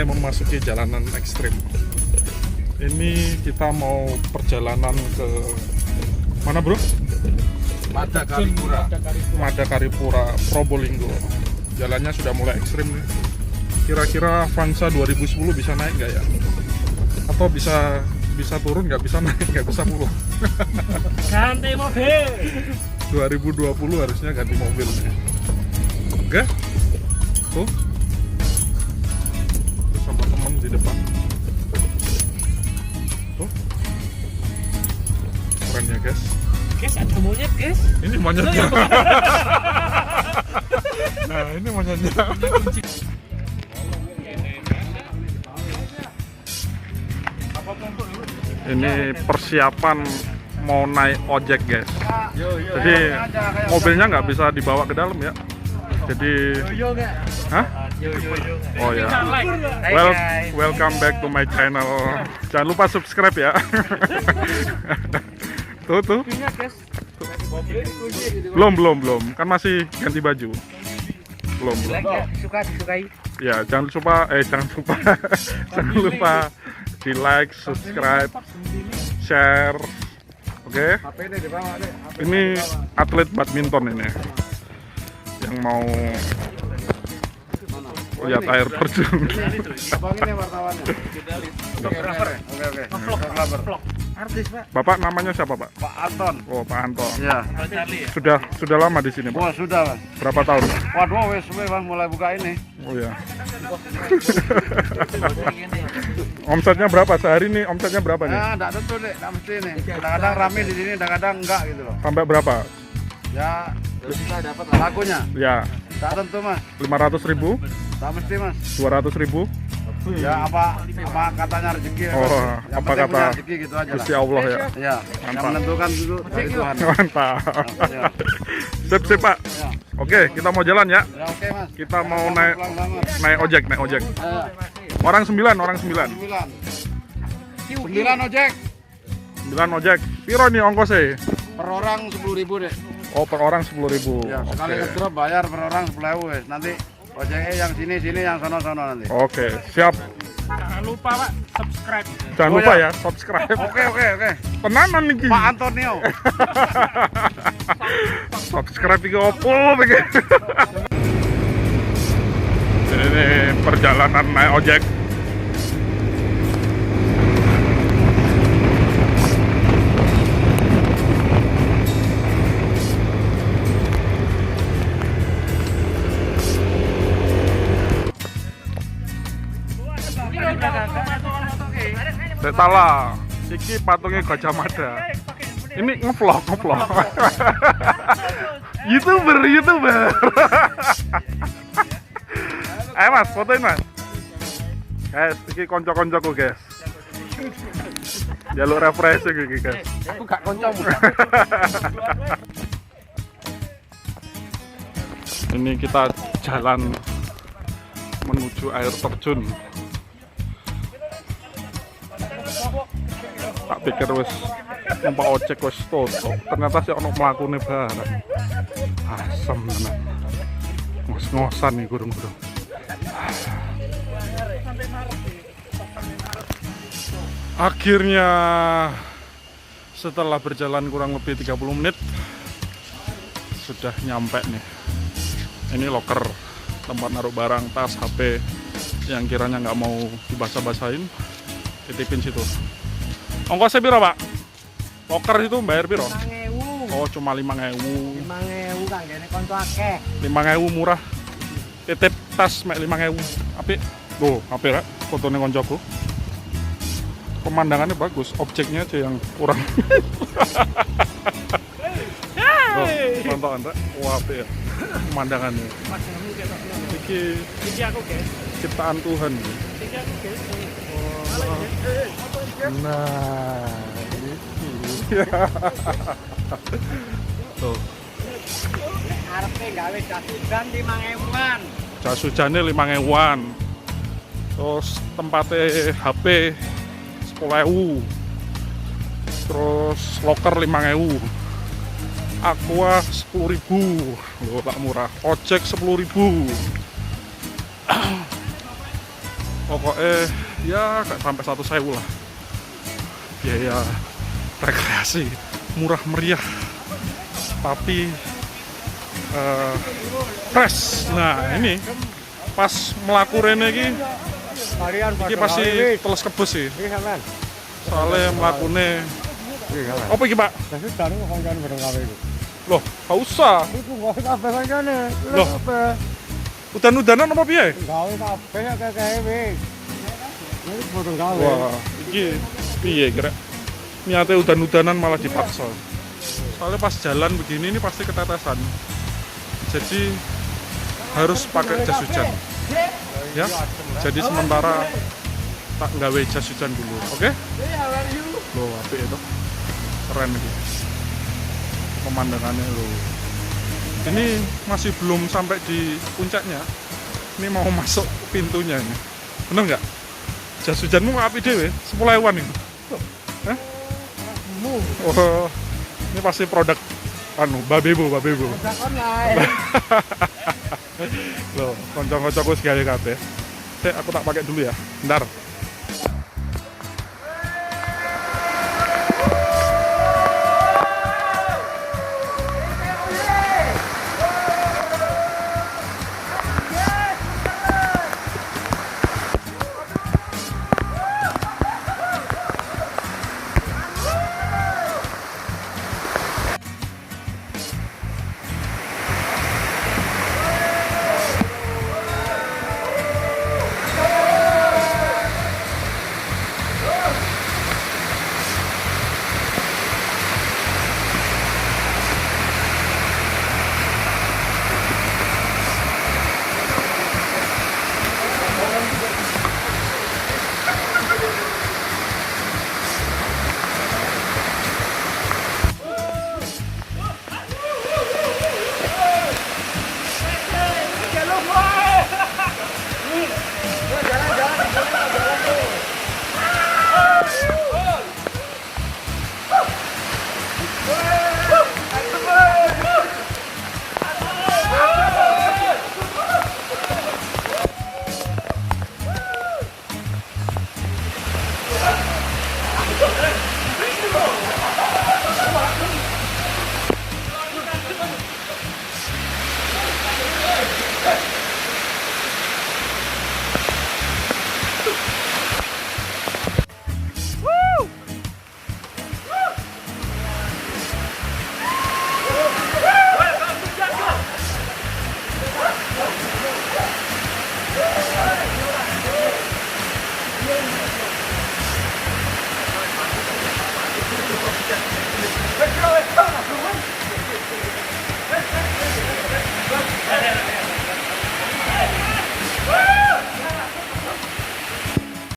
mulai memasuki jalanan ekstrim. Ini kita mau perjalanan ke mana, bro? Madakaripura, Probolinggo. Jalannya sudah mulai ekstrim nih. Kira-kira Avanza 2010 bisa naik nggak ya? Atau bisa turun, nggak bisa naik, nggak bisa mulu. Ganti mobil. 2020 harusnya ganti mobil nih. Oke? Tuh. Terus sama teman di depan. Tuh. Keren ya, guys. Guys, ada monyet, guys. Ini monyetnya. Nah, ini monyetnya. Ini persiapan mau naik ojek, guys. Jadi mobilnya nggak bisa dibawa ke dalam ya. Jadi, hah? Oh ya. Welcome back to my channel. Jangan lupa subscribe ya. Tuh. Belum. Kan masih ganti baju. Belum. Disukai. Ya, jangan lupa di like, subscribe, share. Oke. Ini atlet badminton ini yang mau lihat air terjun. Artis, Pak. Bapak namanya siapa, Pak? Pak Anton. Oh, Pak Anton. Ya. Sudah lama di sini, Pak? Wah, sudah, Mas. Berapa tahun? Waduh, wes Bang mulai buka ini. Oh ya. Omsetnya berapa sehari nih? Omsetnya berapa nih? Ya, enggak tentu nih, enggak mesti nih. Kadang-kadang rame di sini, kadang-kadang enggak gitu loh. Sampai berapa? Ya, bisa dapat lakunya. Ya, Enggak tentu, Mas. 500.000, Enggak mesti, Mas. 200.000. Ya, apa katanya rezeki. Oh, Yang apa penting kata punya rezeki gitu aja lah. Gusti Allah ya. Ya, yang Mantap. menentukan itu dari Tuhan. Mantap. Ya. Sip, Pak. Ya. Oke, kita mau jalan ya. Ya, oke, Mas. Kita mau naik Pulang banget. ojek. Ya. Orang 9. 9 ojek. 9 ojek. Piro nih ongkosnya? Per orang 10.000 deh. Oh, per orang 10.000. Ya, sekali Oke. ngedrop bayar per orang 10.000 wes. Nanti ojeknya yang sini yang sono nanti. Oke, siap. Jangan lupa, Pak, subscribe. Jangan Oh, lupa ya. ya, subscribe. Oke. Tenanan nih. Pak Antonio. Subscribe juga opo begini. Ini perjalanan naik ojek. Salah, iki patungnya Gajah Mada. Ini ngevlog. YouTuber. Ayo Mas, fotoin Mas. Guys, iki konco-koncoku guys. Jalur refreshing iki guys. Aku gak koncomu. Ini kita jalan menuju air terjun. Tak pikir wis numpak ojek wis tutup, ternyata sih ono mlakune bareng. Asem tenan. Ngos-ngosan nih gurung-gurung. Akhirnya setelah berjalan kurang lebih 30 menit sudah nyampe nih. Ini loker, tempat naruh barang, tas, HP yang kiranya nggak mau dibasah-basahin, titipin situ. Ongkosnya piro, Pak? Loker itu bayar piro? 5.000. Oh, cuma 5.000. 5.000 Kang, kene konco akeh. 5.000 murah. Titip tas mek 5.000. Apik. Tuh, apik rek, fotone koncoku. Pemandangannya bagus, objeknya aja yang kurang. Tuh, tonton rek. Wah, apik ya. Pemandangannya. Iki aku, guys. Ciptaan Tuhan. Iki aku, guys. Nah, ini. Tuh, Arepe gawe jas hujan 5.000-an. jas hujannya 5.000-an. Terus tempatnya HP 10.000. Terus loker 5.000. Aqua 10.000. Loh, tak murah. Ojek 10.000. Pokoknya ya gak sampai 1.000 lah. Biaya rekreasi murah meriah tapi fresh. Nah ini pas melaku rene iki pasti teles kebus sih. Soalnya melakune apa iki, Pak? Loh, gak usah. Loh. Udan-udanan apa piye? Wah, iki piye kira? Niate udan-udanan malah dipaksa. Soalnya pas jalan begini ini pasti ketetesan. Jadi harus pakai jas hujan. Ya. Jadi sementara tak gawe jas hujan dulu, oke? Loh, apik itu. Keren iki. Pemandangannya loh. Ini masih belum sampai di puncaknya. Ini mau masuk pintunya ini. Bener nggak? Jas hujanmu apik dhewe, 10.000-an itu. Hah? Oh, ini pasti produk Babebo. Loh, kanca-kancaku segala kabeh. Aku tak pakai dulu ya. Bentar.